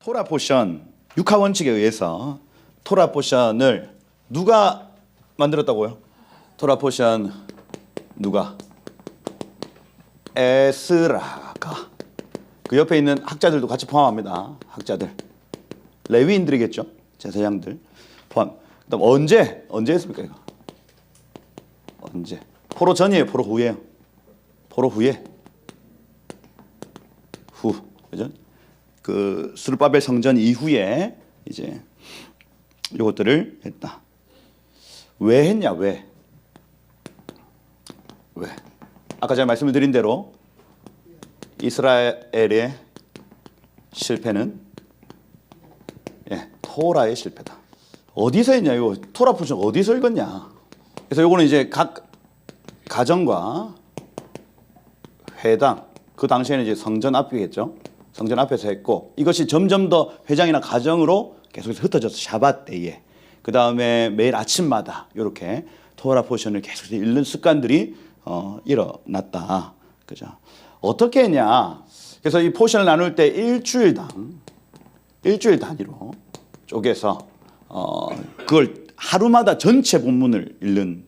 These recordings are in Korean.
토라 포션, 육하 원칙에 의해서 토라 포션을 누가 만들었다고요? 토라 포션 누가? 에스라가. 그 옆에 있는 학자들도 같이 포함합니다. 학자들. 레위인들이겠죠. 제사장들 포함. 그다음 언제 했습니까 이거? 언제? 포로 전이에요, 포로 후예요? 포로 후예. 후, 그죠? 그 스룹바벨 성전 이후에 이제 이것들을 했다. 왜 했냐? 왜? 아까 제가 말씀을 드린 대로 이스라엘의 실패는 토라의 실패다. 어디서 했냐? 이거 토라 포션 어디서 읽었냐? 그래서 요거는 이제 각 가정과 회당, 그 당시에는 이제 성전 앞이겠죠. 성전 앞에서 했고, 이것이 점점 더 회장이나 가정으로 계속해서 흩어져서 샤밧 때에, 그 다음에 매일 아침마다 이렇게 토라 포션을 계속해서 읽는 습관들이 일어났다. 그죠? 어떻게 했냐? 그래서 이 포션을 나눌 때 일주일 단위로 쪼개서 그걸 하루마다 전체 본문을 읽는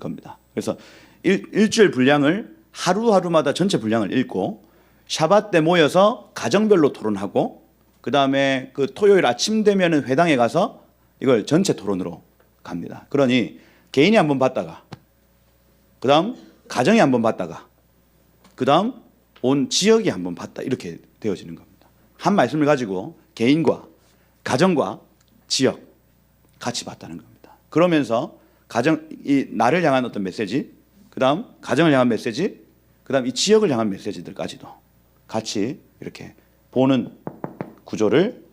겁니다. 그래서 일주일 분량을 하루하루마다 전체 분량을 읽고, 샤밧 때 모여서 가정별로 토론하고, 그 다음에 그 토요일 아침 되면은 회당에 가서 이걸 전체 토론으로 갑니다. 그러니 개인이 한번 봤다가, 그 다음 가정이 한번 봤다가, 그 다음 온 지역이 한번 봤다, 이렇게 되어지는 겁니다. 한 말씀을 가지고 개인과 가정과 지역 같이 봤다는 겁니다. 그러면서 이 나를 향한 어떤 메시지, 그 다음 가정을 향한 메시지, 그 다음 이 지역을 향한 메시지들까지도 같이 이렇게 보는 구조를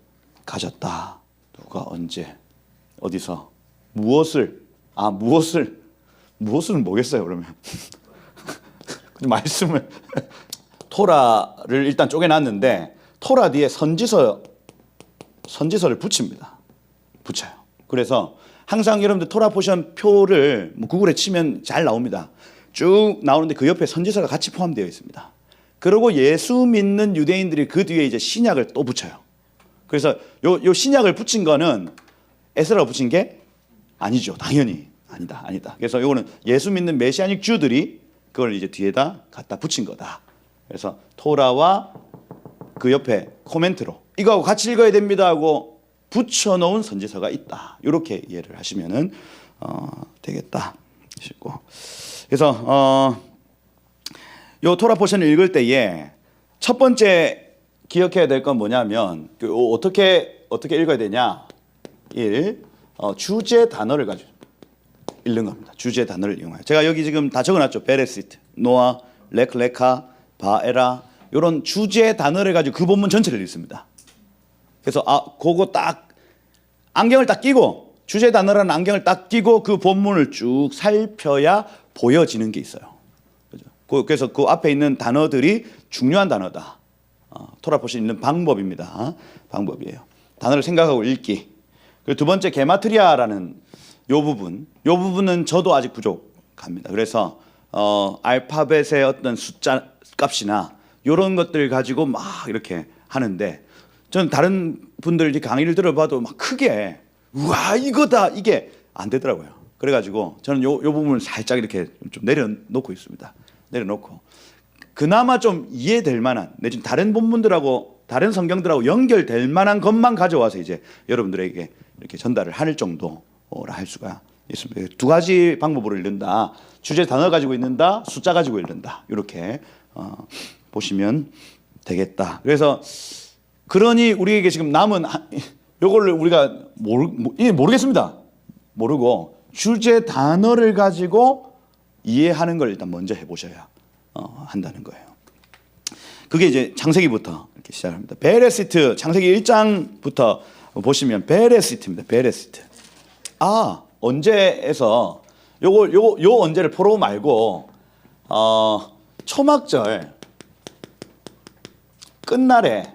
가졌다. 누가 언제 어디서 무엇을 뭐겠어요 그러면? 말씀을 토라를 일단 쪼개놨는데, 토라 뒤에 선지서를 붙입니다. 붙여요. 그래서 항상 여러분들 토라 포션 표를 구글에 치면 잘 나옵니다. 쭉 나오는데 그 옆에 선지서가 같이 포함되어 있습니다. 그리고 예수 믿는 유대인들이 그 뒤에 이제 신약을 또 붙여요. 그래서 요 신약을 붙인 거는 에스라가 붙인 게 아니죠. 당연히 아니다. 그래서 요거는 예수 믿는 메시아닉 주들이 그걸 이제 뒤에다 갖다 붙인 거다. 그래서 토라와 그 옆에 코멘트로 이거하고 같이 읽어야 됩니다 하고 붙여놓은 선지서가 있다. 이렇게 이해를 하시면은 되겠다 싶고. 그래서 요 토라 포션을 읽을 때에 첫 번째 기억해야 될 건 뭐냐면, 어떻게 읽어야 되냐? 주제 단어를 가지고 읽는 겁니다. 주제 단어를 이용해요. 제가 여기 지금 다 적어놨죠. 베레시트, 노아, 레카, 바에라, 이런 주제 단어를 가지고 그 본문 전체를 읽습니다. 그래서 그거 딱 안경을 딱 끼고, 주제 단어라는 안경을 딱 끼고 그 본문을 쭉 살펴야 보여지는 게 있어요. 그래서 그 앞에 있는 단어들이 중요한 단어다. 토라 포션 읽는 방법입니다. 방법이에요. 단어를 생각하고 읽기. 그리고 두 번째 게마트리아라는 요 부분은 저도 아직 부족합니다. 그래서 알파벳의 어떤 숫자 값이나 이런 것들 가지고 막 이렇게 하는데, 저는 다른 분들 강의를 들어봐도 막 크게 우와 이거다 이게 안 되더라고요. 그래가지고 저는 요 부분을 살짝 이렇게 좀 내려놓고 있습니다. 내려놓고 그나마 좀 이해될 만한, 내지는 다른 본문들하고 다른 성경들하고 연결될 만한 것만 가져와서 이제 여러분들에게 이렇게 전달을 할 정도라 할 수가 있습니다. 두 가지 방법으로 읽는다. 주제 단어 가지고 읽는다, 숫자 가지고 읽는다. 이렇게 보시면 되겠다. 그래서 그러니 우리에게 지금 남은 요거를 우리가 모르겠습니다. 모르고 주제 단어를 가지고 이해하는 걸 일단 먼저 해보셔야 한다는 거예요. 그게 이제 창세기부터 이렇게 시작합니다. 베레시트, 창세기 1장부터 보시면 베레시트입니다. 베레시트. 언제에서 요 언제를 포로 말고 초막절 끝날에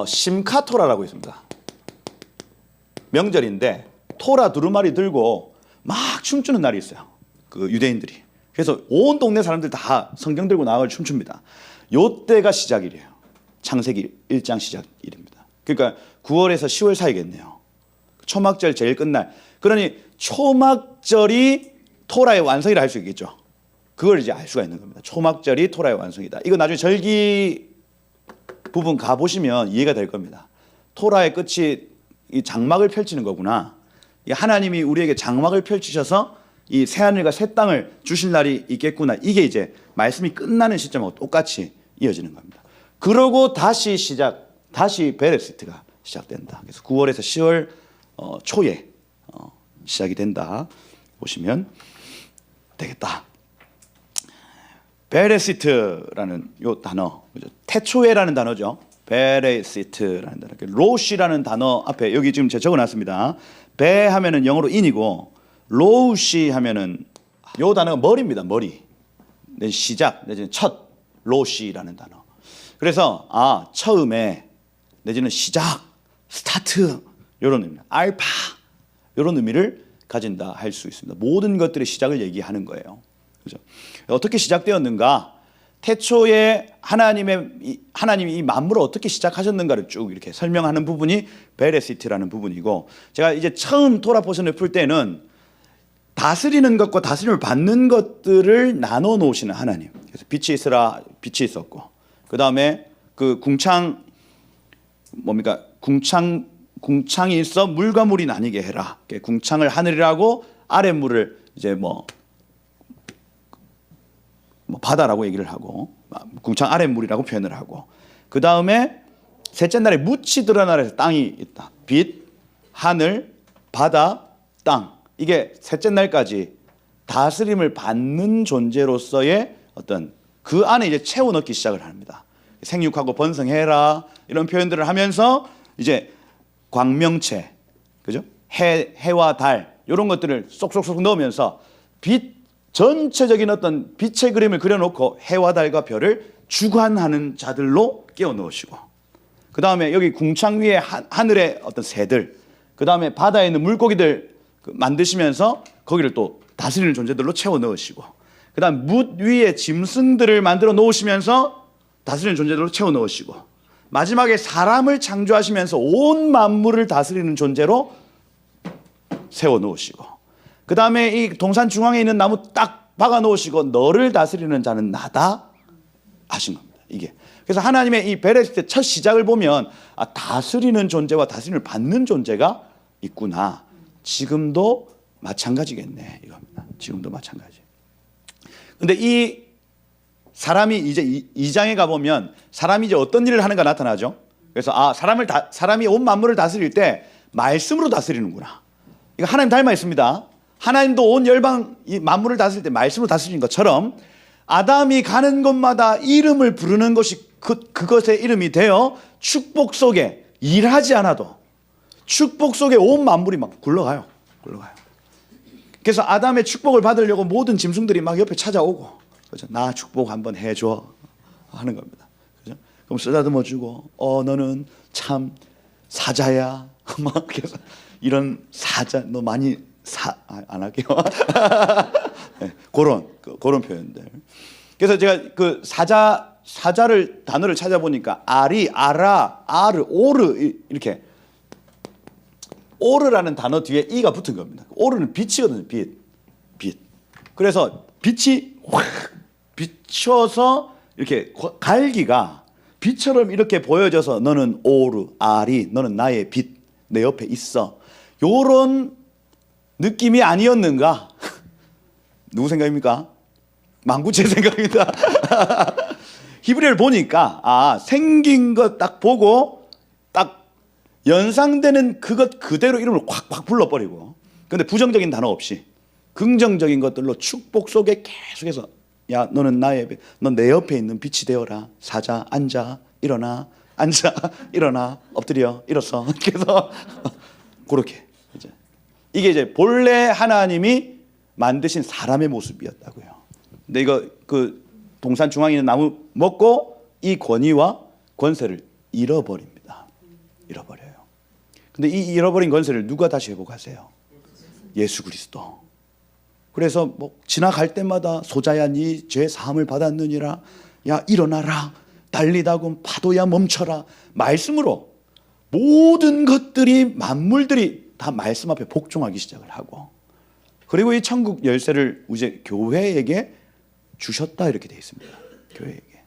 심카토라라고 있습니다. 명절인데 토라 두루마리 들고 막 춤추는 날이 있어요. 그 유대인들이. 그래서 온 동네 사람들 다 성경 들고 나가서 춤춥니다. 요 때가 시작이래요. 창세기 1장 시작일입니다. 그러니까 9월에서 10월 사이겠네요. 초막절 제일 끝날. 그러니 초막절이 토라의 완성이라 할 수 있겠죠. 그걸 이제 알 수가 있는 겁니다. 초막절이 토라의 완성이다. 이거 나중에 절기 부분 가보시면 이해가 될 겁니다. 토라의 끝이 이 장막을 펼치는 거구나. 하나님이 우리에게 장막을 펼치셔서 이 새하늘과 새 땅을 주실 날이 있겠구나. 이게 이제 말씀이 끝나는 시점하고 똑같이 이어지는 겁니다. 그러고 다시 베레시트가 시작된다. 그래서 9월에서 10월 초에 시작이 된다. 보시면 되겠다. 베레시트라는 요 단어, 태초에라는 단어죠. 베레시트라는 단어. 로시라는 단어 앞에 여기 지금 제가 적어놨습니다. 베 하면은 영어로 인이고 로시 하면은 요 단어가 머리입니다. 머리. 시작 내지는 첫 로시라는 단어. 그래서 처음에 내지는 시작, 스타트 이런 의미, 알파 이런 의미를 가진다 할 수 있습니다. 모든 것들의 시작을 얘기하는 거예요. 그죠? 어떻게 시작되었는가? 태초에 하나님이 이 만물을 어떻게 시작하셨는가를 쭉 이렇게 설명하는 부분이 베레시트라는 부분이고, 제가 이제 처음 토라 포션을 풀 때는 다스리는 것과 다스림을 받는 것들을 나눠 놓으시는 하나님. 그래서 빛이 있으라 빛이 있었고, 그 다음에 그 궁창이 있어 물과 물이 나뉘게 해라. 궁창을 하늘이라고 아래 물을 이제 뭐 바다라고 얘기를 하고, 궁창 아래 물이라고 표현을 하고, 그 다음에 셋째 날에 묻이 드러나라 해서 땅이 있다. 빛, 하늘, 바다, 땅. 이게 셋째 날까지 다스림을 받는 존재로서의 어떤 그 안에 이제 채워 넣기 시작을 합니다. 생육하고 번성해라 이런 표현들을 하면서 이제 광명체, 그죠? 해와 달 이런 것들을 쏙쏙쏙 넣으면서 빛 전체적인 어떤 빛의 그림을 그려놓고 해와 달과 별을 주관하는 자들로 끼워 넣으시고, 그 다음에 여기 궁창 위에 하늘의 어떤 새들, 그 다음에 바다에 있는 물고기들 만드시면서 거기를 또 다스리는 존재들로 채워 넣으시고, 그 다음 묻 위에 짐승들을 만들어 놓으시면서 다스리는 존재들로 채워 넣으시고, 마지막에 사람을 창조하시면서 온 만물을 다스리는 존재로 세워 놓으시고, 그 다음에 이 동산 중앙에 있는 나무 딱 박아 놓으시고 너를 다스리는 자는 나다 하신 겁니다. 이게 그래서 하나님의 이 베레시트 첫 시작을 보면 다스리는 존재와 다스림을 받는 존재가 있구나. 지금도 마찬가지겠네 이겁니다. 지금도 마찬가지. 근데 이 사람이 이제 2장에 가보면 사람이 이제 어떤 일을 하는가 나타나죠. 그래서 사람이 온 만물을 다스릴 때 말씀으로 다스리는구나. 이거 하나님 닮아 있습니다. 하나님도 온 열방 이 만물을 다스릴 때 말씀으로 다스리는 것처럼 아담이 가는 곳마다 이름을 부르는 것이 그것의 이름이 되어 축복 속에 일하지 않아도 축복 속에 온 만물이 막 굴러가요. 그래서 아담의 축복을 받으려고 모든 짐승들이 막 옆에 찾아오고, 그죠? 나 축복 한번 해줘 하는 겁니다. 그죠? 그럼 쓰다듬어 주고, 너는 참 사자야. 막 그래서 이런 사자 너 많이 안 할게요. 네, 그런 표현들. 그래서 제가 그 사자를 단어를 찾아보니까 아리, 아라, 아르, 오르 이렇게 오르라는 단어 뒤에 이가 붙은 겁니다. 오르는 빛이거든요. 빛. 그래서 빛이 확 비춰서 이렇게 갈기가 빛처럼 이렇게 보여져서 너는 오르, 아리, 너는 나의 빛, 내 옆에 있어. 요런 느낌이 아니었는가? 누구 생각입니까? 망구체 생각입니다. 히브리를 보니까 생긴 것 딱 보고 딱 연상되는 그것 그대로 이름을 확 불러버리고, 근데 부정적인 단어 없이 긍정적인 것들로 축복 속에 계속해서 야 너는 넌 내 옆에 있는 빛이 되어라. 사자 앉아 일어나, 앉아 일어나, 엎드려 일어서. 그래서 그렇게 이게 이제 본래 하나님이 만드신 사람의 모습이었다고요. 근데 이거 그 동산 중앙에 있는 나무 먹고 이 권위와 권세를 잃어버립니다. 잃어버려요. 근데 이 잃어버린 권세를 누가 다시 회복하세요? 예수 그리스도. 그래서 뭐 지나갈 때마다 소자야 네 죄 사함을 받았느니라, 야 일어나라, 달리다군 파도야 멈춰라. 말씀으로 모든 것들이 만물들이 다 말씀 앞에 복종하기 시작을 하고, 그리고 이 천국 열쇠를 이제 교회에게 주셨다 이렇게 되어 있습니다. 교회에게.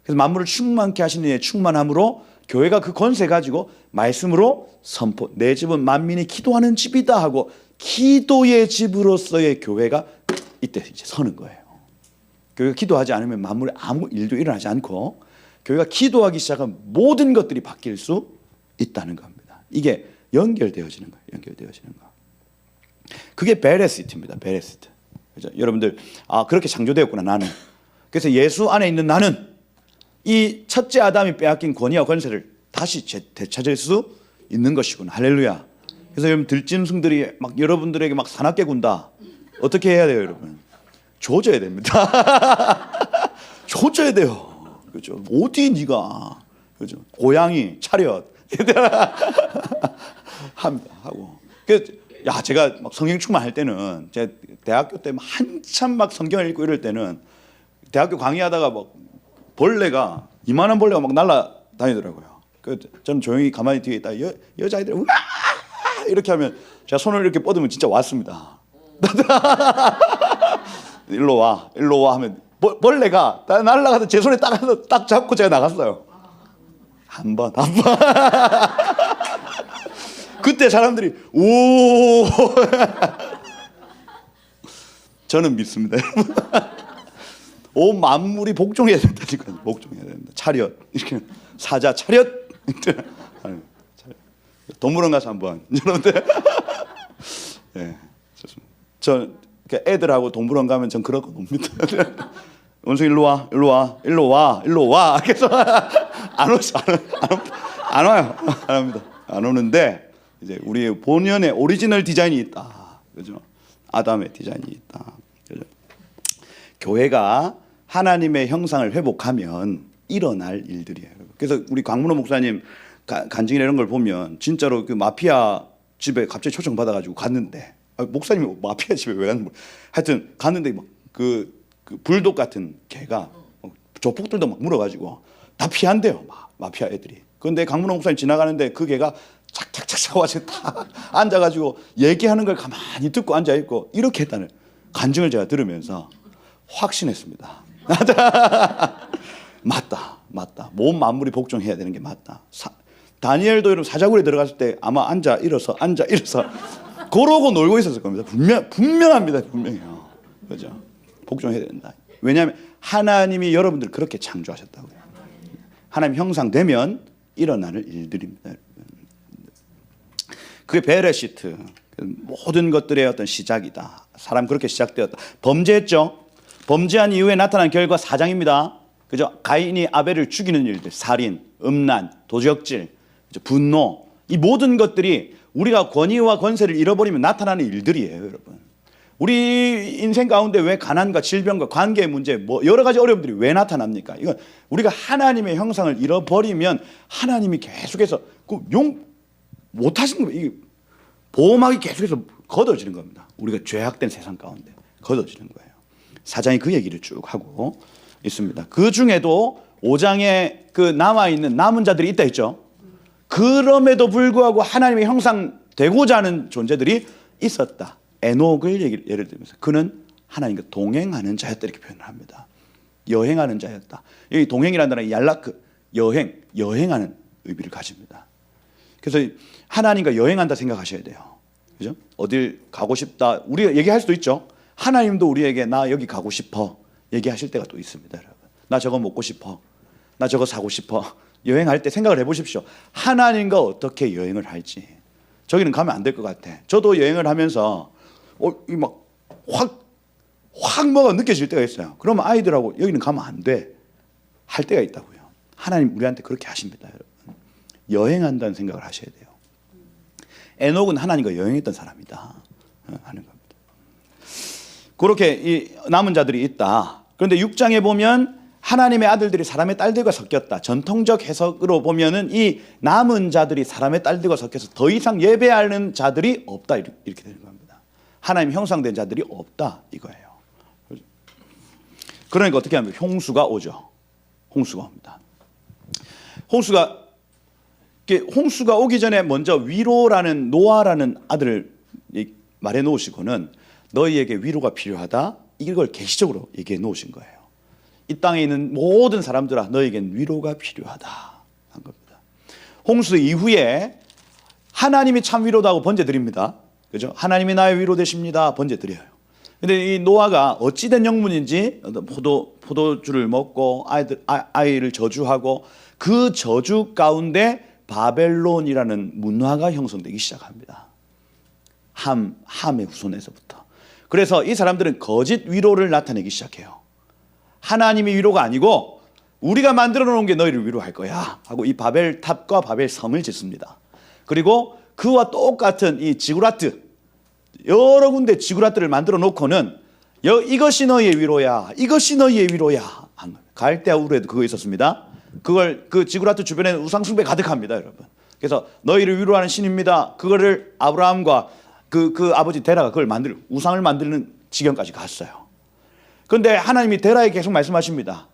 그래서 만물을 충만케 하시는 이의 충만함으로 교회가 그 권세 가지고 말씀으로 선포. 내 집은 만민이 기도하는 집이다 하고 기도의 집으로서의 교회가 이때 이제 서는 거예요. 교회가 기도하지 않으면 만물에 아무 일도 일어나지 않고, 교회가 기도하기 시작하면 모든 것들이 바뀔 수 있다는 겁니다. 이게 연결되어지는 거예요. 연결되어지는 거. 그게 베레시트입니다. 베레시트. 그죠? 여러분들, 아, 그렇게 창조되었구나, 나는. 그래서 예수 안에 있는 나는 이 첫째 아담이 빼앗긴 권위와 권세를 다시 되찾을 수 있는 것이구나. 할렐루야. 그래서 여러분, 들짐승들이 막 여러분들에게 막 사납게 군다. 어떻게 해야 돼요, 여러분? 조져야 됩니다. 조져야 돼요. 그죠? 어디 네가, 그죠? 고양이, 차렷 합니다. 하고. 야, 제가 막 성경 충만할 때는, 제가 대학교 때 한참 막 성경을 읽고 이럴 때는 대학교 강의하다가 막 벌레가, 이만한 벌레가 막 날아다니더라고요. 저는 조용히 가만히 뒤에 있다 여자애들이 우와 이렇게 하면 제가 손을 이렇게 뻗으면 진짜 왔습니다. 일로 와, 일로 와 하면 벌레가 날아가서 제 손에 딱 잡고 제가 나갔어요. 한 번. 그때 사람들이 오 저는 믿습니다. 온 만물이 복종해야 된다니까요. 복종해야 된다. 차렷 이렇게 사자 차렷. 동물원 가서 한번 여러분들. 예, 좋습니다. 저 애들하고 동물원 가면 전 그런 거 놉니다. 원숭이 일로 와, 일로 와, 일로 와, 일로 와. 그래서 안 오죠, 안 와요, 안 합니다. 안 오는데 이제 우리 본연의 오리지널 디자인이 있다, 그죠? 아담의 디자인이 있다. 그죠? 교회가 하나님의 형상을 회복하면 일어날 일들이에요. 그래서 우리 강문호 목사님 간증이나 이런 걸 보면 진짜로 그 마피아 집에 갑자기 초청 받아가지고 갔는데, 목사님이 마피아 집에 왜 갔는지 하여튼 갔는데 막 그 불독 같은 개가 조폭들도 막 물어가지고 다 피한대요, 막 마피아 애들이. 그런데 강문호 목사님 지나가는데 그 개가 착착착착 와서 다 앉아가지고 얘기하는 걸 가만히 듣고 앉아 있고 이렇게 했다는 간증을 제가 들으면서 확신했습니다. 맞다. 몸 만물이 복종해야 되는 게 맞다. 다니엘도 여러분 사자굴에 들어갔을 때 아마 앉아 일어서 그러고 놀고 있었을 겁니다. 분명합니다. 분명해요. 그죠? 복종해야 된다. 왜냐하면 하나님이 여러분들 그렇게 창조하셨다고요. 하나님 형상 되면 일어나는 일들입니다. 그게 베레시트, 모든 것들의 어떤 시작이다. 사람 그렇게 시작되었다. 범죄했죠. 범죄한 이후에 나타난 결과 사장입니다. 그죠? 가인이 아벨을 죽이는 일들, 살인, 음란, 도적질, 분노, 이 모든 것들이 우리가 권위와 권세를 잃어버리면 나타나는 일들이에요, 여러분. 우리 인생 가운데 왜 가난과 질병과 관계의 문제, 뭐 여러 가지 어려움들이 왜 나타납니까? 이건 우리가 하나님의 형상을 잃어버리면 하나님이 계속해서 못하신 겁니다. 이게 보호막이 계속해서 걷어지는 겁니다. 우리가 죄악된 세상 가운데 걷어지는 거예요. 사장이 그 얘기를 쭉 하고 있습니다. 그 중에도 5장에 그 남아있는 남은 자들이 있다 했죠. 그럼에도 불구하고 하나님의 형상 되고자 하는 존재들이 있었다. 에녹을 예를 들면서 그는 하나님과 동행하는 자였다 이렇게 표현을 합니다. 여행하는 자였다. 여기 동행이라는 단어는 얄라크, 여행하는 의미를 가집니다. 그래서 하나님과 여행한다 생각하셔야 돼요. 그죠? 어딜 가고 싶다. 우리가 얘기할 수도 있죠. 하나님도 우리에게 나 여기 가고 싶어 얘기하실 때가 또 있습니다, 여러분. 나 저거 먹고 싶어. 나 저거 사고 싶어. 여행할 때 생각을 해보십시오. 하나님과 어떻게 여행을 할지. 저기는 가면 안 될 것 같아. 저도 여행을 하면서 확 뭐가 느껴질 때가 있어요. 그러면 아이들하고 여기는 가면 안 돼. 할 때가 있다고요. 하나님 우리한테 그렇게 하십니다, 여러분. 여행한다는 생각을 하셔야 돼요. 에녹은 하나님과 여행했던 사람이다 하는 겁니다. 그렇게 이 남은 자들이 있다. 그런데 6장에 보면 하나님의 아들들이 사람의 딸들과 섞였다. 전통적 해석으로 보면은 이 남은 자들이 사람의 딸들과 섞여서 더 이상 예배하는 자들이 없다 이렇게 되는 겁니다. 하나님 형상된 자들이 없다 이거예요. 그러니까 어떻게 하면 홍수가 오죠. 홍수가 옵니다. 홍수가 오기 전에 먼저 위로라는 노아라는 아들을 말해 놓으시고는 너희에게 위로가 필요하다. 이걸 계시적으로 얘기해 놓으신 거예요. 이 땅에 있는 모든 사람들아 너희에겐 위로가 필요하다 한 겁니다. 홍수 이후에 하나님이 참 위로다고 번제 드립니다. 그죠? 하나님이 나의 위로 되십니다. 번제 드려요. 근데 이 노아가 어찌된 영문인지 포도주를 먹고 아이를 저주하고 그 저주 가운데 바벨론이라는 문화가 형성되기 시작합니다. 함의 후손에서부터. 그래서 이 사람들은 거짓 위로를 나타내기 시작해요. 하나님이 위로가 아니고 우리가 만들어 놓은 게 너희를 위로할 거야 하고 이 바벨탑과 바벨섬을 짓습니다. 그리고 그와 똑같은 이 지구라트, 여러 군데 지구라트를 만들어 놓고는 이것이 너희의 위로야, 이것이 너희의 위로야. 갈대아 우르에도 그거 있었습니다. 그 지구라트 주변에는 우상 숭배 가득합니다, 여러분. 그래서 너희를 위로하는 신입니다. 그거를 아브라함과 그 아버지 데라가 그걸 우상을 만드는 지경까지 갔어요. 그런데 하나님이 데라에게 계속 말씀하십니다.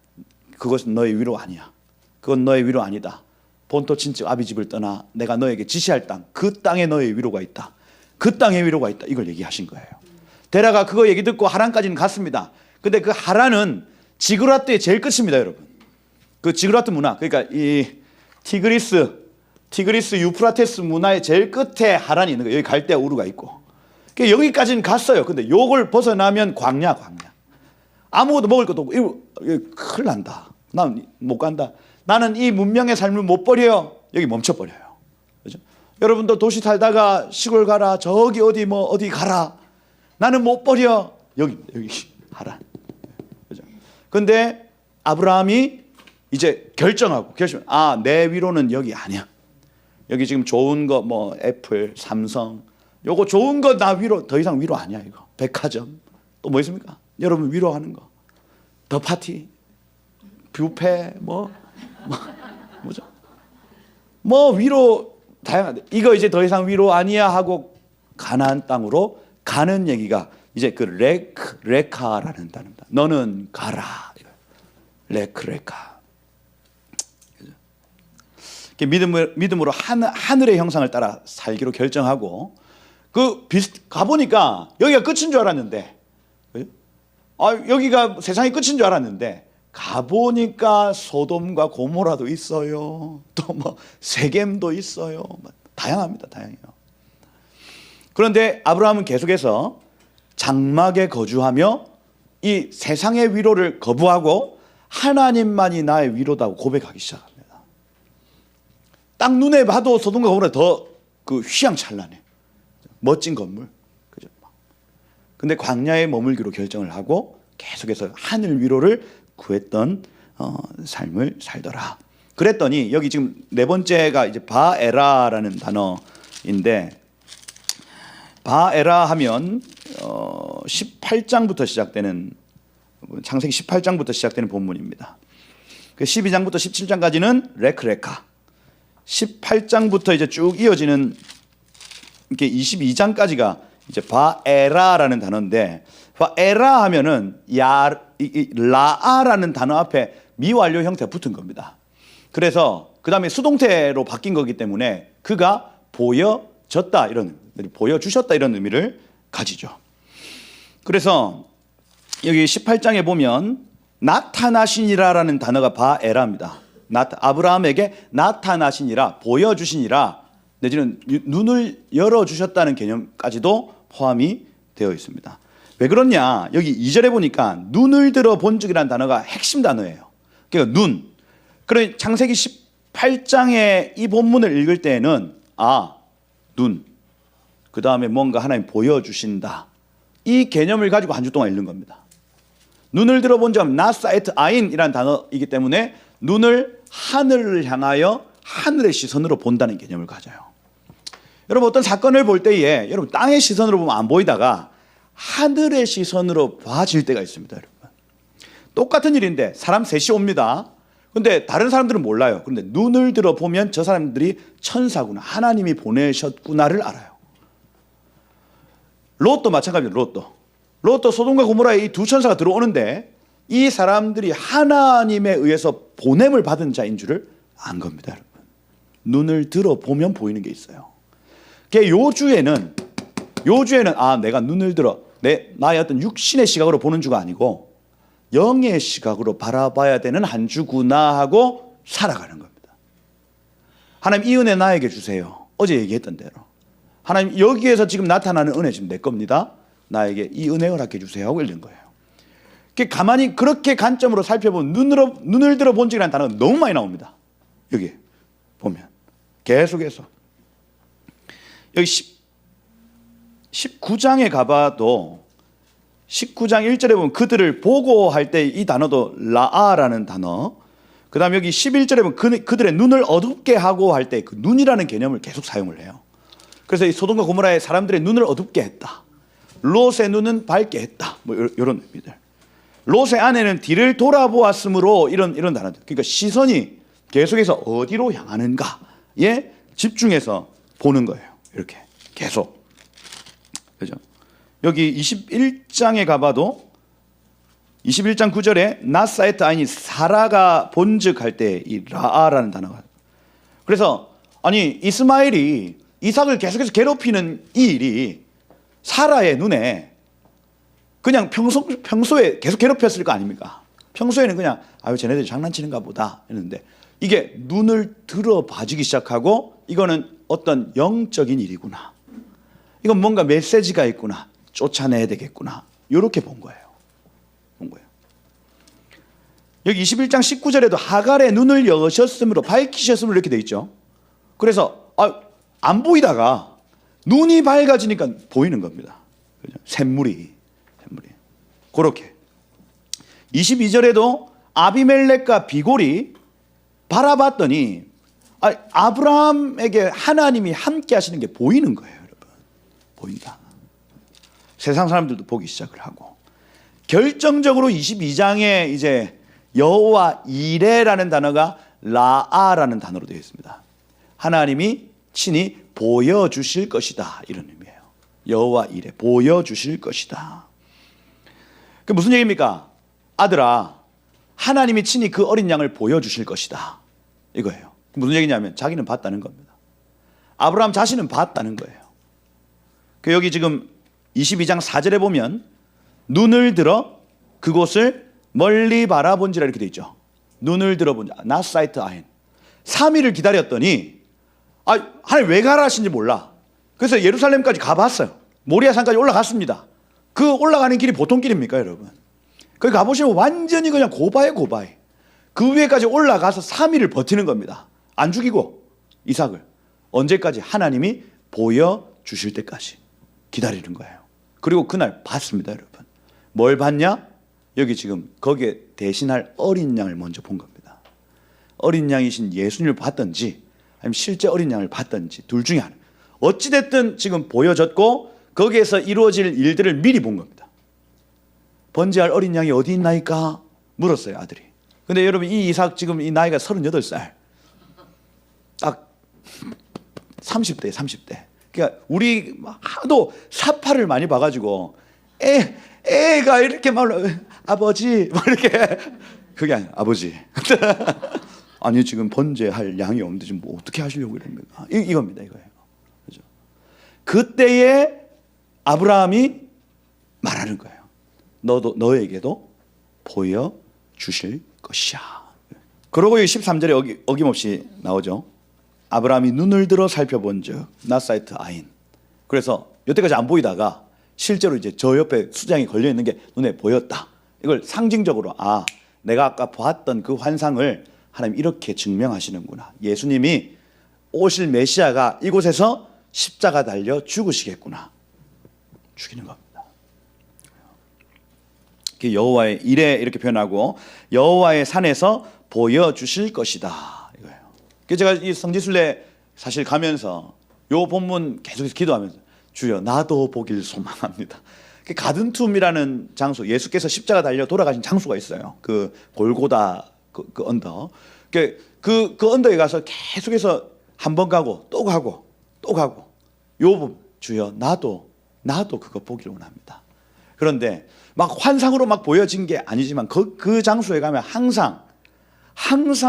그것은 너의 위로 아니야. 그건 너의 위로 아니다. 본토 친척 아비 집을 떠나 내가 너에게 지시할 땅, 그 땅에 너의 위로가 있다. 그 땅에 위로가 있다. 이걸 얘기하신 거예요. 데라가 그거 얘기 듣고 하란까지는 갔습니다. 근데 그 하란은 지그라트의 제일 끝입니다, 여러분. 그 지그라트 문화, 그러니까 이 티그리스 유프라테스 문화의 제일 끝에 하란이 있는 거예요. 여기 갈대아 우르가 있고. 그러니까 여기까지는 갔어요. 근데 요걸 벗어나면 광야. 아무것도 먹을 것도 없고 이거 큰일 난다. 난 못 간다. 나는 이 문명의 삶을 못 버려요. 여기 멈춰버려요. 그죠? 여러분도 도시 살다가 시골 가라. 저기 어디 가라. 나는 못 버려. 여기 하란. 그죠? 근데 아브라함이 이제 내 위로는 여기 아니야. 여기 지금 좋은 거 애플, 삼성 요거 좋은 거 나 위로 더 이상 위로 아니야 이거. 백화점 또 뭐 있습니까? 여러분 위로하는 거. 더 파티, 뷔페 뭐죠? 위로 다양한데 이거 이제 더 이상 위로 아니야 하고 가나안 땅으로 가는 얘기가 이제 그 레카라는 단어입니다. 너는 가라. 레카. 믿음으로 하늘의 형상을 따라 살기로 결정하고 가보니까 여기가 끝인 줄 알았는데 여기가 세상이 끝인 줄 알았는데 가보니까 소돔과 고모라도 있어요. 또 세겜도 있어요. 다양합니다. 다양해요. 그런데 아브라함은 계속해서 장막에 거주하며 이 세상의 위로를 거부하고 하나님만이 나의 위로다고 고백하기 시작합니다. 딱 눈에 봐도 소돔과 고모라 더 휘황찬란해. 멋진 건물. 그죠? 근데 광야에 머물기로 결정을 하고 계속해서 하늘 위로를 구했던 삶을 살더라. 그랬더니 여기 지금 네 번째가 이제 바에라라는 단어인데 바에라 하면 18장부터 시작되는 창세기 18장부터 시작되는 본문입니다. 12장부터 17장까지는 레크레카. 18장부터 이제 쭉 이어지는 이렇게 22장까지가 이제 바에라라는 단어인데 바에라 하면은 라아라는 단어 앞에 미완료 형태가 붙은 겁니다. 그래서 그 다음에 수동태로 바뀐 거기 때문에 그가 보여졌다 보여주셨다 이런 의미를 가지죠. 그래서 여기 18장에 보면 나타나시니라라는 단어가 바에라입니다. 아브라함에게 나타나시니라, 보여주시니라, 내지는 눈을 열어주셨다는 개념까지도 포함이 되어 있습니다. 왜 그러냐? 여기 2절에 보니까 눈을 들어 본 적이라는 단어가 핵심 단어예요. 그러니까 눈. 그러니 창세기 18장의 이 본문을 읽을 때에는 눈. 그 다음에 뭔가 하나님 보여주신다. 이 개념을 가지고 한 주 동안 읽는 겁니다. 눈을 들어본 적, 나사에트 아인이라는 단어이기 때문에 눈을 하늘을 향하여 하늘의 시선으로 본다는 개념을 가져요. 여러분 어떤 사건을 볼 때에 여러분 땅의 시선으로 보면 안 보이다가 하늘의 시선으로 봐질 때가 있습니다. 여러분 똑같은 일인데 사람 셋이 옵니다. 근데 다른 사람들은 몰라요. 그런데 눈을 들어보면 저 사람들이 천사구나, 하나님이 보내셨구나를 알아요. 롯도 마찬가지입니다. 롯도 소돔과 고모라에 이 두 천사가 들어오는데 이 사람들이 하나님에 의해서 보냄을 받은 자인 줄을 안 겁니다, 여러분. 눈을 들어 보면 보이는 게 있어요. 요주에는 내가 눈을 들어 나의 어떤 육신의 시각으로 보는 주가 아니고 영의 시각으로 바라봐야 되는 한 주구나 하고 살아가는 겁니다. 하나님, 이 은혜 나에게 주세요. 어제 얘기했던 대로 하나님, 여기에서 지금 나타나는 은혜 지금 내 겁니다. 나에게 이 은혜 허락해 주세요 하고 읽는 거예요. 가만히 그렇게 관점으로 살펴보면 눈을 들어 본 적이라는 단어가 너무 많이 나옵니다. 여기 보면 계속해서 여기 19장에 가봐도 19장 1절에 보면 그들을 보고 할 때 이 단어도 라아라는 단어, 그 다음 여기 11절에 보면 그들의 눈을 어둡게 하고 할 때 그 눈이라는 개념을 계속 사용을 해요. 그래서 이 소돔과 고모라의 사람들의 눈을 어둡게 했다, 롯의 눈은 밝게 했다, 뭐 이런 의미들. 롯의 아내는 뒤를 돌아보았으므로 이런 단어들. 그러니까 시선이 계속해서 어디로 향하는가에 집중해서 보는 거예요. 이렇게 계속. 그죠? 여기 21장에 가봐도 21장 9절에 나사에트 아인이 사라가 본즉 할 때 이 라아라는 단어가. 그래서 아니, 이스마엘이 이삭을 계속해서 괴롭히는 이 일이 사라의 눈에 그냥 평소에 계속 괴롭혔을 거 아닙니까? 평소에는 그냥 쟤네들이 장난치는가 보다 했는데 이게 눈을 들어 봐주기 시작하고 이거는 어떤 영적인 일이구나, 이건 뭔가 메시지가 있구나, 쫓아내야 되겠구나, 이렇게 본 거예요. 여기 21장 19절에도 하갈의 눈을 여셨으므로 밝히셨으므로 이렇게 돼 있죠. 그래서 안 보이다가 눈이 밝아지니까 보이는 겁니다. 그죠? 샘물이 그렇게. 22절에도 아비멜렉과 비골이 바라봤더니 아브라함에게 하나님이 함께 하시는 게 보이는 거예요, 여러분. 보인다. 세상 사람들도 보기 시작을 하고, 결정적으로 22장에 이제 여호와 이레라는 단어가 라아라는 단어로 되어 있습니다. 하나님이 친히 보여주실 것이다, 이런 의미예요. 여호와 이레, 보여주실 것이다. 그 무슨 얘기입니까? 아들아, 하나님이 친히 그 어린 양을 보여주실 것이다, 이거예요. 무슨 얘기냐면 자기는 봤다는 겁니다. 아브라함 자신은 봤다는 거예요. 여기 지금 22장 4절에 보면 눈을 들어 그곳을 멀리 바라본지라 이렇게 돼 있죠. 눈을 들어본 나사이트 아인. 3일을 기다렸더니 하나님 왜 가라 하신지 몰라. 그래서 예루살렘까지 가봤어요. 모리아산까지 올라갔습니다. 그 올라가는 길이 보통 길입니까, 여러분? 거기 가보시면 완전히 그냥 고바에. 그 위에까지 올라가서 3일을 버티는 겁니다. 안 죽이고 이삭을. 언제까지? 하나님이 보여주실 때까지 기다리는 거예요. 그리고 그날 봤습니다, 여러분. 뭘 봤냐? 여기 지금 거기에 대신할 어린 양을 먼저 본 겁니다. 어린 양이신 예수님을 봤든지 아니면 실제 어린 양을 봤든지 둘 중에 하나. 어찌됐든 지금 보여졌고 거기에서 이루어질 일들을 미리 본 겁니다. 번제할 어린 양이 어디 있나이까 물었어요, 아들이. 근데 여러분, 이 이삭 지금 이 나이가 38살. 딱 30대. 그러니까 우리 하도 사파를 많이 봐가지고 애가 이렇게 말로 아버지 뭐 이렇게, 그게 아니야, 아버지. 아니 지금 번제할 양이 없는데 지금 뭐 어떻게 하시려고 이럽니까? 이겁니다, 이거예요. 그죠? 그때에 아브라함이 말하는 거예요. 너에게도 보여 주실 것이야. 그러고 13절에 어김없이 나오죠. 아브라함이 눈을 들어 살펴본즉 나사이트 아인. 그래서 여태까지 안 보이다가 실제로 이제 저 옆에 수장이 걸려 있는 게 눈에 보였다. 이걸 상징적으로 내가 아까 봤던 그 환상을 하나님 이렇게 증명하시는구나. 예수님이 오실 메시아가 이곳에서 십자가 달려 죽으시겠구나. 죽이는 겁니다. 여호와의 일에 이렇게 표현하고 여호와의 산에서 보여주실 것이다, 이거예요. 제가 이 성지순례 사실 가면서 요 본문 계속해서 기도하면서 주여 나도 보길 소망합니다. 가든툼이라는 장소, 예수께서 십자가 달려 돌아가신 장소가 있어요. 그 골고다 그 언덕. 그 언덕에 가서 계속해서 한 번 가고 또 가고 또 가고 요 주여 나도 그거 보기를 원합니다. 그런데 막 환상으로 막 보여진 게 아니지만 그 장소에 가면 항상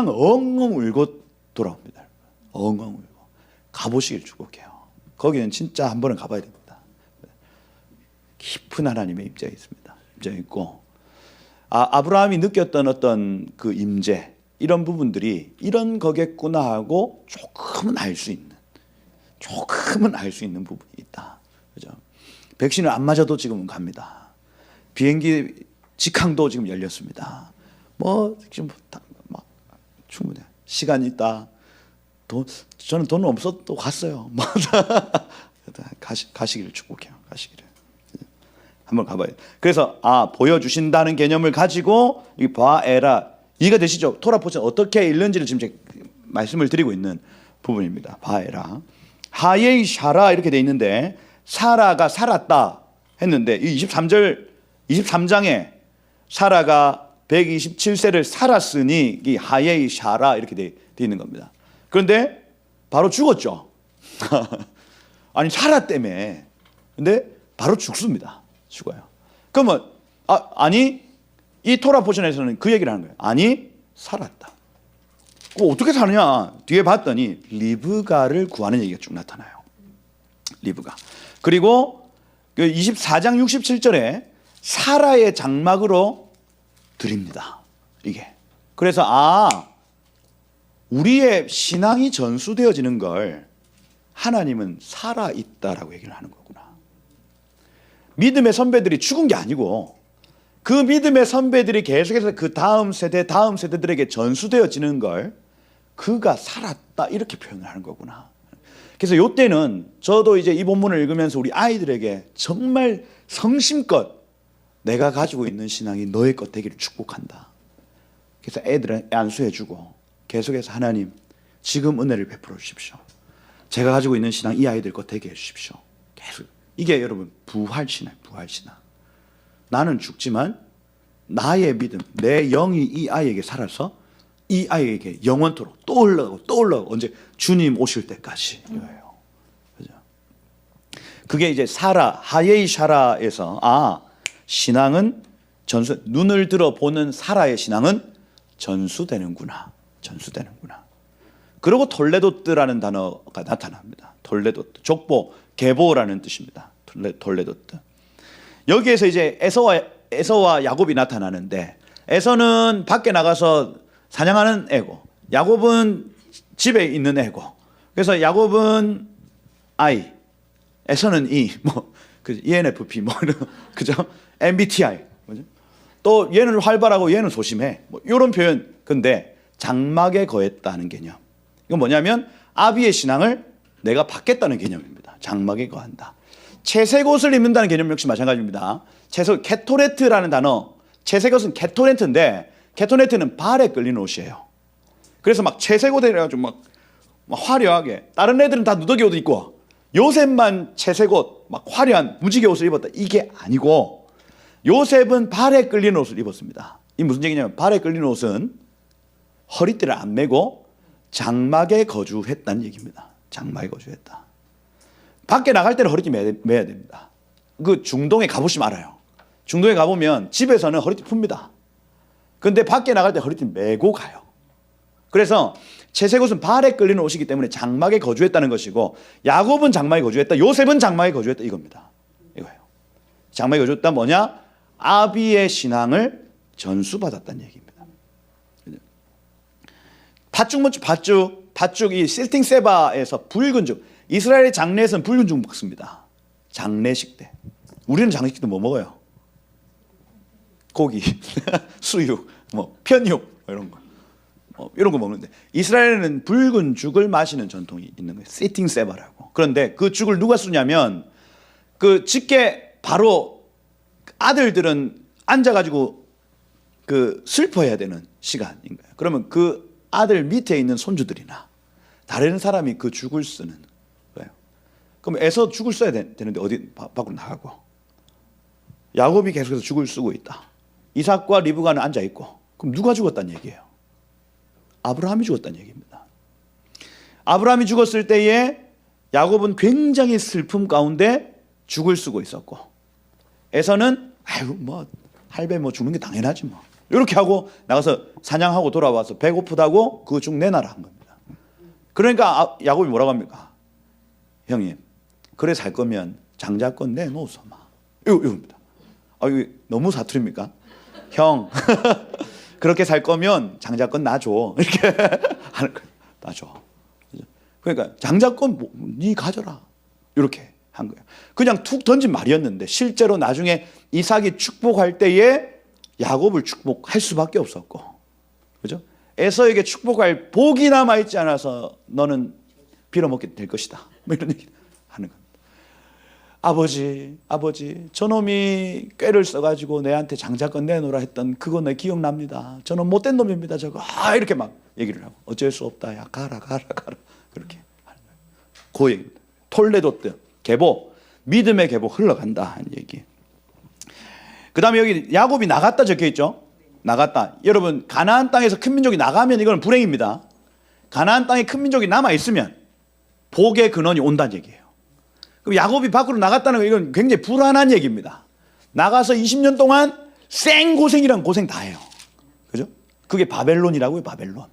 엉엉 울고 돌아옵니다. 엉엉 울고. 가보시길 축복해요. 거기는 진짜 한 번은 가봐야 됩니다. 깊은 하나님의 임재가 있습니다. 임재가 있고, 아브라함이 느꼈던 어떤 그 임재, 이런 부분들이 이런 거겠구나 하고 조금은 알 수 있는 부분이 있다. 그죠? 백신을 안 맞아도 지금은 갑니다. 비행기 직항도 지금 열렸습니다. 뭐 지금 막 충분해. 시간이 있다. 저는 돈 없어도 갔어요. 가시기를 축복해요. 가시기를. 한번 가봐요. 그래서 보여주신다는 개념을 가지고 이 바에라, 이해가 되시죠? 토라 포션 어떻게 읽는지를 지금 말씀을 드리고 있는 부분입니다. 바에라, 하예이 샤라 이렇게 돼 있는데, 사라가 살았다 했는데, 이 23장에 사라가 127세를 살았으니 이 하예이 샤라 이렇게 돼 있는 겁니다. 그런데 바로 죽었죠. 아니 살았다며. 근데 바로 죽습니다. 죽어요. 그러면 아니 이 토라 포션에서는 그 얘기를 하는 거예요. 아니 살았다. 어떻게 사느냐? 뒤에 봤더니 리브가를 구하는 얘기가 쭉 나타나요. 리브가. 그리고 24장 67절에 사라의 장막으로 드립니다. 이게. 그래서 우리의 신앙이 전수되어지는 걸 하나님은 살아있다라고 얘기를 하는 거구나. 믿음의 선배들이 죽은 게 아니고 그 믿음의 선배들이 계속해서 그 다음 세대들에게 전수되어지는 걸 그가 살았다 이렇게 표현을 하는 거구나. 그래서 이때는 저도 이제 이 본문을 읽으면서 우리 아이들에게 정말 성심껏 내가 가지고 있는 신앙이 너의 것 되기를 축복한다. 그래서 애들을 안수해주고 계속해서 하나님 지금 은혜를 베풀어 주십시오. 제가 가지고 있는 신앙 이 아이들 것 되게 해주십시오. 계속. 이게 여러분 부활신앙. 나는 죽지만 나의 믿음, 내 영이 이 아이에게 살아서 이 아이에게 영원토록 또 올라가고 언제 주님 오실 때까지 이거예요. 그죠? 그게 이제 하예이 샤라에서 신앙은 눈을 들어 보는 사라의 신앙은 전수되는구나. 그리고 톨레도트라는 단어가 나타납니다. 톨레도트, 족보, 계보라는 뜻입니다. 톨레도트. 여기에서 이제 에서와 야곱이 나타나는데, 에서는 밖에 나가서 사냥하는 애고 야곱은 집에 있는 애고, 그래서 야곱은 I, 에서는 E, ENFP 그죠? MBTI. 또 얘는 활발하고 얘는 소심해. 이런 표현. 근데 장막에 거했다는 개념. 이건 뭐냐면 아비의 신앙을 내가 받겠다는 개념입니다. 장막에 거한다. 채색 옷을 입는다는 개념 역시 마찬가지입니다. 케토레트라는 단어. 채색 옷은 케토레트인데, 케토레트는 발에 끌리는 옷이에요. 그래서 막 채색 옷에 해가지고 막 화려하게, 다른 애들은 다 누더기 옷 입고 요셉만 채색 옷, 막 화려한 무지개 옷을 입었다. 이게 아니고 요셉은 발에 끌리는 옷을 입었습니다. 이 무슨 얘기냐면, 발에 끌리는 옷은 허리띠를 안 매고 장막에 거주했다는 얘기입니다. 장막에 거주했다. 밖에 나갈 때는 허리띠 매야 됩니다. 그 중동에 가보시면 알아요. 중동에 가보면 집에서는 허리띠 풉니다. 근데 밖에 나갈 때 허리띠 매고 가요. 그래서 채색 옷은 발에 끌리는 옷이기 때문에 장막에 거주했다는 것이고, 야곱은 장막에 거주했다, 요셉은 장막에 거주했다, 이겁니다. 이거예요. 장막에 거주했다 뭐냐? 아비의 신앙을 전수받았다는 얘기입니다. 팥죽, 이 실팅 세바에서 붉은 죽, 이스라엘의 장례에서는 붉은 죽 먹습니다. 장례식 때. 우리는 장례식 때 뭐 먹어요? 고기, 수육, 편육 이런 거. 이런 거 먹는데, 이스라엘에는 붉은 죽을 마시는 전통이 있는 거예요. 시팅 세바라고. 그런데 그 죽을 누가 쓰냐면, 그 직계 바로 아들들은 앉아가지고 그 슬퍼해야 되는 시간인 거예요. 그러면 그 아들 밑에 있는 손주들이나 다른 사람이 그 죽을 쓰는 거예요. 그럼 에서 죽을 써야 되는데 어디 밖으로 나가고, 야곱이 계속해서 죽을 쓰고 있다. 이삭과 리브가는 앉아 있고, 그럼 누가 죽었다는 얘기예요? 아브라함이 죽었다는 얘기입니다. 아브라함이 죽었을 때에 야곱은 굉장히 슬픔 가운데 죽을 쓰고 있었고, 에서는 할배 죽는 게 당연하지 이렇게 하고 나가서 사냥하고 돌아와서 배고프다고 그 죽 내놔라 한 겁니다. 그러니까 야곱이 뭐라고 합니까? 형님, 그래 살 거면 장자권 내놓으소 마. 이겁니다. 이거 너무 사투리입니까? 형, 그렇게 살 거면 장자권 놔줘. 이렇게 하는 거예요. 놔줘. 그러니까 장자권 네 가져라. 이렇게 한 거예요. 그냥 툭 던진 말이었는데 실제로 나중에 이삭이 축복할 때에 야곱을 축복할 수밖에 없었고, 그죠? 에서에게 축복할 복이 남아 있지 않아서 너는 빌어먹게 될 것이다. 뭐 이런 얘기 하는 겁니다. 아버지, 저놈이 꾀를 써가지고 내한테 장자권 내놓으라 했던 그거 내 기억납니다. 저놈 못된 놈입니다. 저거 이렇게 막 얘기를 하고 어쩔 수 없다. 야 가라. 그렇게 하는 거예요. 그 얘기입니다. 톨레도 계보, 믿음의 계보 흘러간다 하는 얘기. 그 다음에 여기 야곱이 나갔다 적혀 있죠. 나갔다. 여러분, 가나안 땅에서 큰 민족이 나가면 이건 불행입니다. 가나안 땅에 큰 민족이 남아 있으면 복의 근원이 온다는 얘기예요. 그럼 야곱이 밖으로 나갔다는 건 이건 굉장히 불안한 얘기입니다. 나가서 20년 동안 생고생이란 고생 다 해요. 그죠? 그게 바벨론이라고요, 바벨론.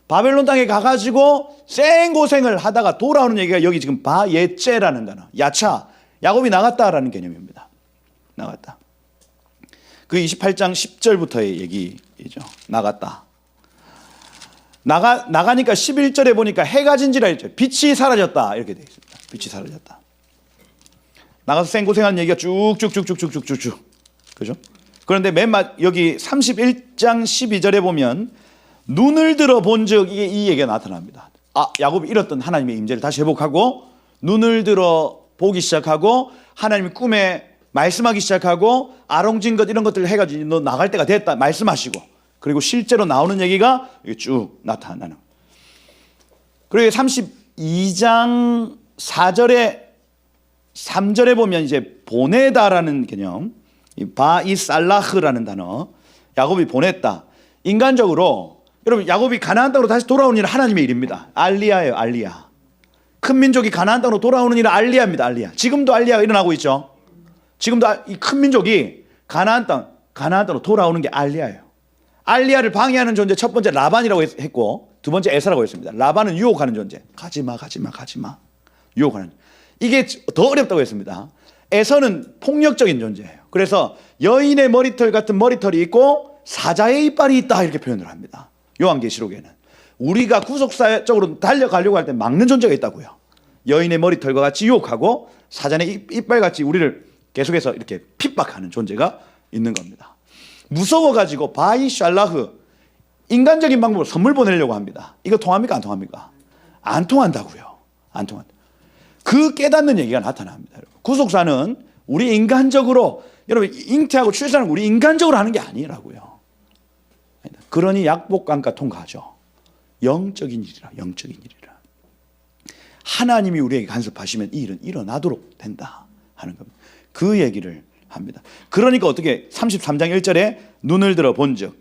바벨론 땅에 가가지고 생고생을 하다가 돌아오는 얘기가 여기 지금 바예째라는 단어. 야차. 야곱이 나갔다라는 개념입니다. 나갔다. 그 28장 10절부터의 얘기죠. 나갔다. 나가니까 11절에 보니까 해가 진지라 했죠. 빛이 사라졌다. 이렇게 되어 있습니다. 빛이 사라졌다. 나가서 생고생하는 얘기가 쭉쭉쭉쭉쭉쭉쭉. 그죠? 그런데 여기 31장 12절에 보면 눈을 들어 본 적 이 얘기가 나타납니다. 야곱이 잃었던 하나님의 임재를 다시 회복하고 눈을 들어 보기 시작하고 하나님이 꿈에 말씀하기 시작하고 아롱진 것 이런 것들을 해가지고 너 나갈 때가 됐다 말씀하시고 그리고 실제로 나오는 얘기가 쭉 나타나는. 그리고 32장 4절에 3절에 보면 이제 보내다라는 개념, 바이살라흐라는 단어, 야곱이 보냈다. 인간적으로 여러분 야곱이 가나안 땅으로 다시 돌아오는 일은 하나님의 일입니다. 알리야예요, 알리야. 큰 민족이 가나안 땅으로 돌아오는 일은 알리야입니다, 알리야. 지금도 알리야가 일어나고 있죠. 지금도 이 큰 민족이 가나안 땅으로 돌아오는 게 알리야예요. 알리야를 방해하는 존재 첫 번째 라반이라고 했고 두 번째 에사라고 했습니다. 라반은 유혹하는 존재. 가지마. 유혹하는. 이게 더 어렵다고 했습니다. 에서는 폭력적인 존재예요. 그래서 여인의 머리털 같은 머리털이 있고 사자의 이빨이 있다 이렇게 표현을 합니다. 요한계시록에는. 우리가 구속사적으로 달려가려고 할 때 막는 존재가 있다고요. 여인의 머리털과 같이 유혹하고 사자의 이빨같이 우리를 계속해서 이렇게 핍박하는 존재가 있는 겁니다. 무서워가지고 바이샬라흐 인간적인 방법으로 선물 보내려고 합니다. 이거 통합니까? 안 통합니까? 안 통한다고요. 안 통한다. 그 깨닫는 얘기가 나타납니다. 여러분. 구속사는 우리 인간적으로 여러분 잉태하고 출산은 우리 인간적으로 하는 게 아니라고요. 그러니 약복강가 통과하죠. 영적인 일이라. 하나님이 우리에게 간섭하시면 이 일은 일어나도록 된다 하는 겁니다. 그 얘기를 합니다. 그러니까 어떻게 33장 1절에 눈을 들어 본즉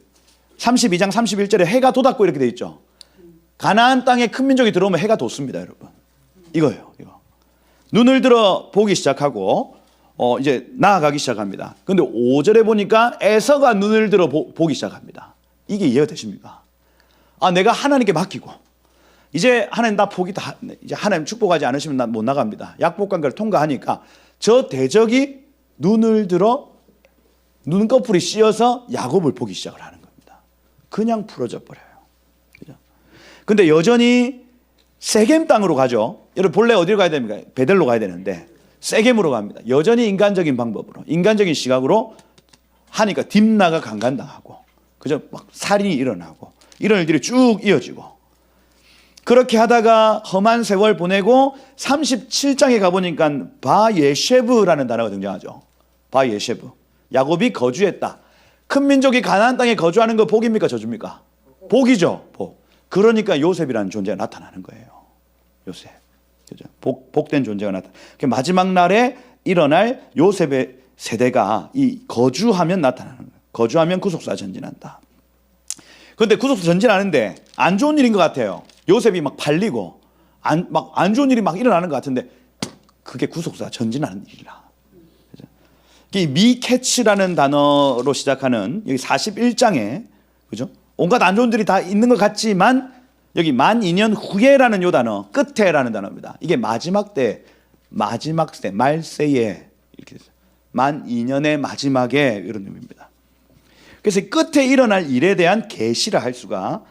32장 31절에 해가 돋았고 이렇게 돼 있죠. 가나안 땅에 큰 민족이 들어오면 해가 돋습니다, 여러분. 이거예요. 이거. 눈을 들어 보기 시작하고 이제 나아가기 시작합니다. 그런데 5절에 보니까 에서가 눈을 들어 보기 시작합니다. 이게 이해가 되십니까? 내가 하나님께 맡기고 이제 하나님 나 포기 다 이제 하나님 축복하지 않으시면 나 못 나갑니다. 약복관계를 통과하니까 저 대적이 눈을 들어 눈꺼풀이 씌어서 야곱을 보기 시작을 하는 겁니다. 그냥 풀어져 버려요. 그죠? 근데 여전히 세겜 땅으로 가죠. 여러분 본래 어디로 가야 됩니까? 베델로 가야 되는데 세겜으로 갑니다. 여전히 인간적인 방법으로, 인간적인 시각으로 하니까 딥나가 강간당하고, 그죠? 막 살인이 일어나고 이런 일들이 쭉 이어지고. 그렇게 하다가 험한 세월 보내고 37장에 가보니까 바예쉐브라는 단어가 등장하죠. 바예쉐브. 야곱이 거주했다. 큰 민족이 가나안 땅에 거주하는 거 복입니까? 저주입니까? 복이죠. 복. 그러니까 요셉이라는 존재가 나타나는 거예요. 요셉. 그죠? 복된 존재가 나타나. 마지막 날에 일어날 요셉의 세대가 이 거주하면 나타나는 거예요. 거주하면 구속사 전진한다. 그런데 구속사 전진하는데 안 좋은 일인 것 같아요. 요셉이 막 팔리고 안 좋은 일이 막 일어나는 것 같은데 그게 구속사 전진하는 일이라. 이 미케츠라는 단어로 시작하는 여기 41장에 그죠? 온갖 안 좋은 일이 다 있는 것 같지만 여기 만 2년 후에라는 요 단어, 끝에라는 단어입니다. 이게 마지막 때, 말세에 이렇게 됐어요. 만 2년의 마지막에 이런 의미입니다. 그래서 끝에 일어날 일에 대한 계시라 할 수가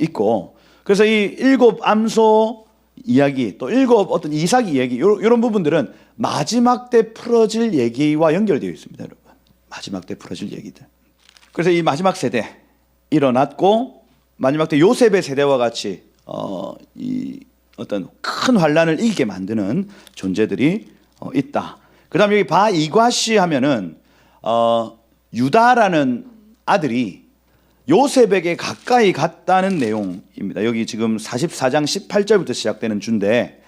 있고, 그래서 이 일곱 암소 이야기, 또 일곱 어떤 이삭 이야기, 이런 부분들은 마지막 때 풀어질 얘기와 연결되어 있습니다, 여러분. 마지막 때 풀어질 얘기들. 그래서 이 마지막 세대 일어났고, 마지막 때 요셉의 세대와 같이 이 어떤 큰 환란을 이기게 만드는 존재들이 있다. 그다음에 여기 바이과시 하면은 유다라는 아들이 요셉에게 가까이 갔다는 내용입니다. 여기 지금 44장 18절부터 시작되는 주인데,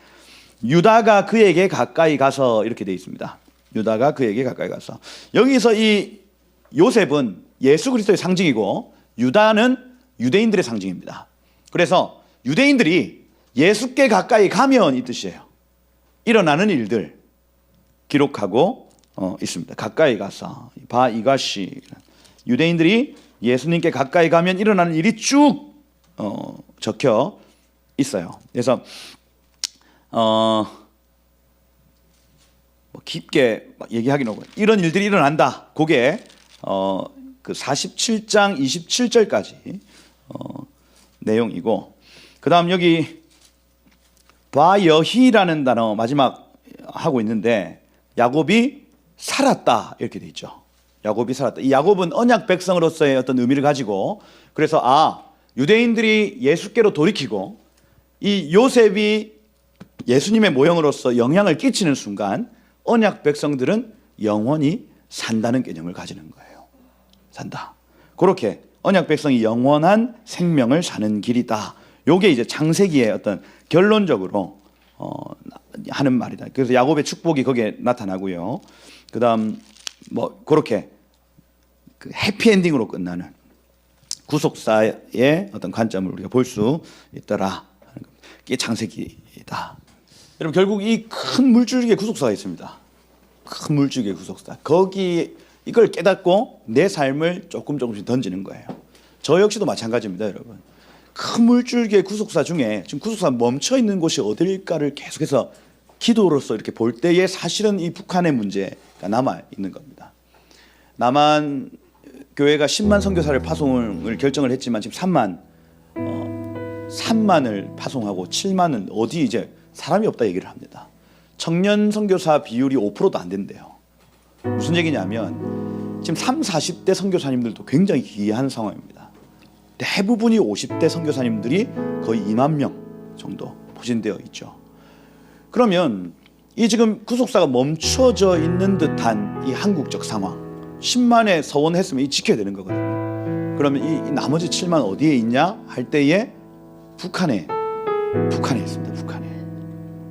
유다가 그에게 가까이 가서 이렇게 되어 있습니다. 유다가 그에게 가까이 가서. 여기서 이 요셉은 예수 그리스도의 상징이고, 유다는 유대인들의 상징입니다. 그래서 유대인들이 예수께 가까이 가면 이 뜻이에요. 일어나는 일들 기록하고 있습니다. 가까이 가서. 바이과시. 유대인들이 예수님께 가까이 가면 일어나는 일이 쭉 적혀 있어요. 그래서 뭐 깊게 얘기하기는 어려워요. 이런 일들이 일어난다. 그게 그 47장 27절까지 내용이고, 그 다음 여기 바여희라는 단어 마지막 하고 있는데, 야곱이 살았다 이렇게 돼 있죠. 야곱이 살았다. 이 야곱은 언약 백성으로서의 어떤 의미를 가지고, 그래서 유대인들이 예수께로 돌이키고 이 요셉이 예수님의 모형으로서 영향을 끼치는 순간 언약 백성들은 영원히 산다는 개념을 가지는 거예요. 산다. 그렇게 언약 백성이 영원한 생명을 사는 길이다. 요게 이제 창세기의 어떤 결론적으로 하는 말이다. 그래서 야곱의 축복이 거기에 나타나고요. 그다음 뭐 그렇게 그 해피엔딩으로 끝나는 구속사의 어떤 관점을 우리가 볼 수 있더라. 이게 창세기이다. 여러분, 결국 이 큰 물줄기의 구속사가 있습니다. 큰 물줄기의 구속사. 거기 이걸 깨닫고 내 삶을 조금씩 던지는 거예요. 저 역시도 마찬가지입니다, 여러분. 큰 물줄기의 구속사 중에 지금 구속사 멈춰 있는 곳이 어딜까를 계속해서 기도로서 이렇게 볼 때에 사실은 이 북한의 문제가 남아 있는 겁니다. 남한 교회가 10만 선교사를 파송을 결정을 했지만 지금 3만을 파송하고 7만은 어디 이제 사람이 없다 얘기를 합니다. 청년 선교사 비율이 5%도 안 된대요. 무슨 얘기냐면 지금 30, 40대 선교사님들도 굉장히 귀한 상황입니다. 대부분이 50대 선교사님들이 거의 2만 명 정도 포진되어 있죠. 그러면 이 지금 구속사가 멈춰져 있는 듯한 이 한국적 상황, 10만에 서원했으면 이 지켜야 되는 거거든요. 그러면 이 나머지 7만 어디에 있냐 할 때에 북한에 있습니다. 북한에.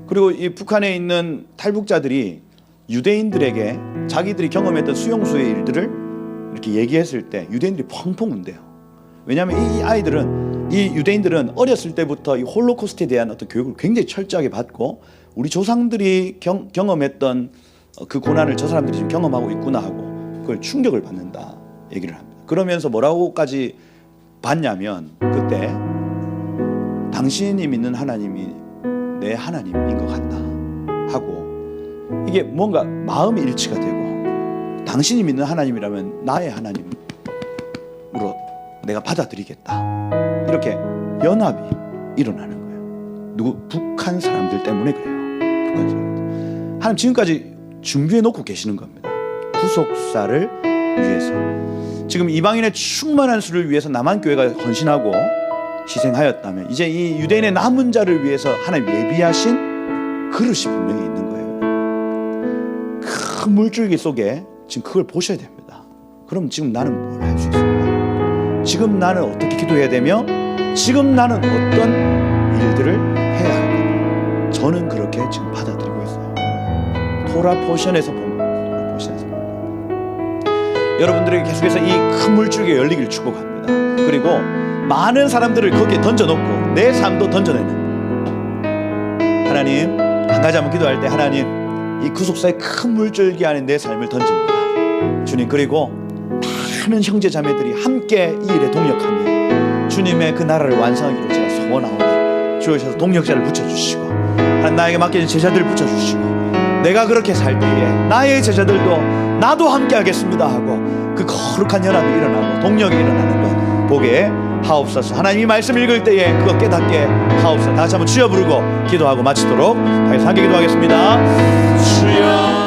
그리고 이 북한에 있는 탈북자들이 유대인들에게 자기들이 경험했던 수용소의 일들을 이렇게 얘기했을 때 유대인들이 펑펑 운대요. 왜냐하면 이 유대인들은 어렸을 때부터 이 홀로코스트에 대한 어떤 교육을 굉장히 철저하게 받고, 우리 조상들이 경험했던 그 고난을 저 사람들이 지금 경험하고 있구나 하고 그걸 충격을 받는다 얘기를 합니다. 그러면서 뭐라고까지 봤냐면, 그때 당신이 믿는 하나님이 내 하나님인 것 같다 하고, 이게 뭔가 마음이 일치가 되고, 당신이 믿는 하나님이라면 나의 하나님으로 내가 받아들이겠다, 이렇게 연합이 일어나는 거예요. 북한 사람들 때문에 그래요. 북한 사람들. 하나님 지금까지 준비해 놓고 계시는 겁니다. 구속사를 위해서. 지금 이방인의 충만한 수를 위해서 남한교회가 헌신하고 희생하였다면, 이제 이 유대인의 남은 자를 위해서 하나님 예비하신 그릇이 분명히 있는 거예요. 큰 물줄기 속에 지금 그걸 보셔야 됩니다. 그럼 지금 나는 뭘 할 수 있을까? 지금 나는 어떻게 기도해야 되며, 지금 나는 어떤 일들을 해야 할까? 저는 그렇게 지금 받아들이고 있어요. 토라 포션에서 보는 거예요. 포션에서 보는 거예요. 여러분들에게 계속해서 이 큰 물줄기가 열리기를 축복합니다. 그리고 많은 사람들을 거기에 던져놓고 내 삶도 던져내는, 하나님, 한 가지 한번 기도할 때, 하나님, 이 구속사의 큰 물줄기 안에 내 삶을 던집니다. 주님, 그리고 많은 형제 자매들이 함께 이 일에 동역하며 주님의 그 나라를 완성하기를 제가 소원하오니 주셔서 동력자를 붙여주시고 하나님 나에게 맡겨진 제자들을 붙여주시고 내가 그렇게 살 때에 나의 제자들도 나도 함께 하겠습니다 하고 그 거룩한 연합이 일어나고 동력이 일어나는 것 보게 하옵소서. 하나님 이 말씀 읽을 때에 그거 깨닫게 하옵소서. 다 같이 한번 주여 부르고 기도하고 마치도록 다시 함께 기도하겠습니다. 주여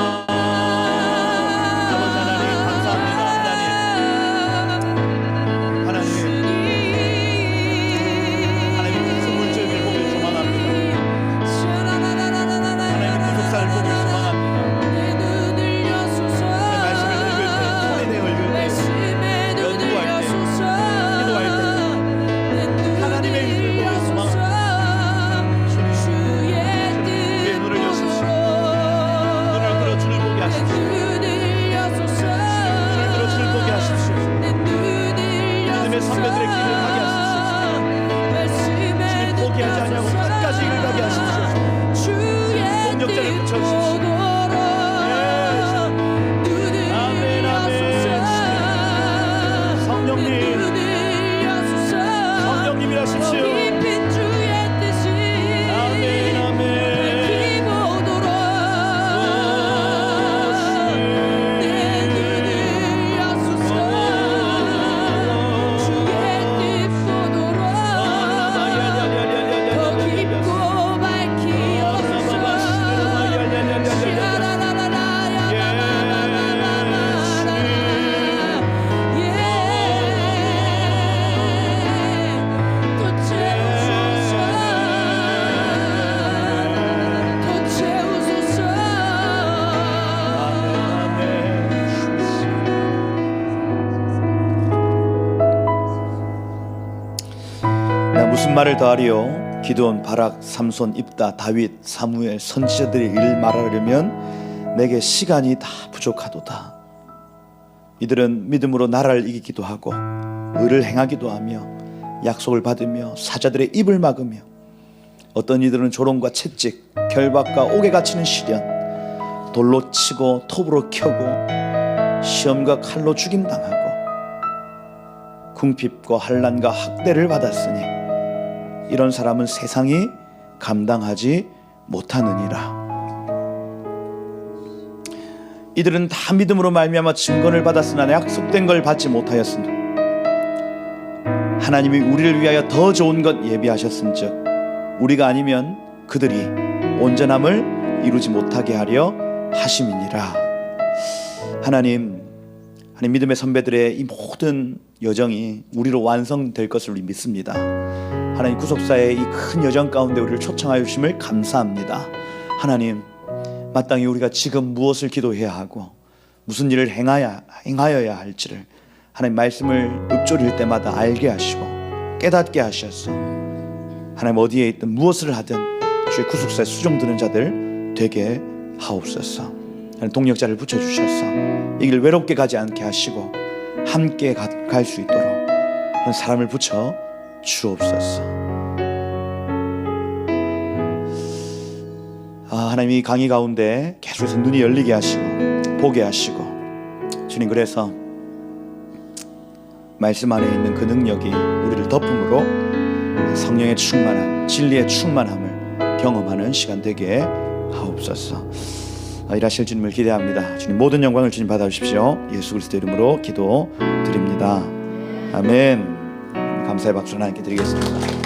무슨 말을 더하리요? 기드온, 바락, 삼손, 입다, 다윗, 사무엘, 선지자들의 일을 말하려면 내게 시간이 다 부족하도다. 이들은 믿음으로 나라를 이기기도 하고 의를 행하기도 하며 약속을 받으며 사자들의 입을 막으며 어떤 이들은 조롱과 채찍, 결박과 옥에 갇히는 시련, 돌로 치고 톱으로 켜고 시험과 칼로 죽임당하고 궁핍과 환난과 학대를 받았으니 이런 사람은 세상이 감당하지 못하느니라. 이들은 다 믿음으로 말미암아 증거를 받았으나 약속된 걸 받지 못하였으니 하나님이 우리를 위하여 더 좋은 것 예비하셨은즉 우리가 아니면 그들이 온전함을 이루지 못하게 하려 하심이니라. 하나님 믿음의 선배들의 이 모든 여정이 우리로 완성될 것을 우리 믿습니다. 하나님 구속사의 이 큰 여정 가운데 우리를 초청하여 주심을 감사합니다. 하나님 마땅히 우리가 지금 무엇을 기도해야 하고 무슨 일을 행하여야 할지를 하나님 말씀을 읊조릴 때마다 알게 하시고 깨닫게 하셔서 하나님 어디에 있든 무엇을 하든 주의 구속사에 수종드는 자들 되게 하옵소서. 동력자를 붙여주셔서 이 길 외롭게 가지 않게 하시고 함께 갈 수 있도록 그런 사람을 붙여 주옵소서. 하나님 이 강의 가운데 계속해서 눈이 열리게 하시고 보게 하시고 주님 그래서 말씀 안에 있는 그 능력이 우리를 덮음으로 성령의 충만함, 진리의 충만함을 경험하는 시간 되게 하옵소서. 일하실 주님을 기대합니다. 주님 모든 영광을 주님 받아주십시오. 예수 그리스도 이름으로 기도드립니다. 아멘. 감사의 박수 하나님께 드리겠습니다.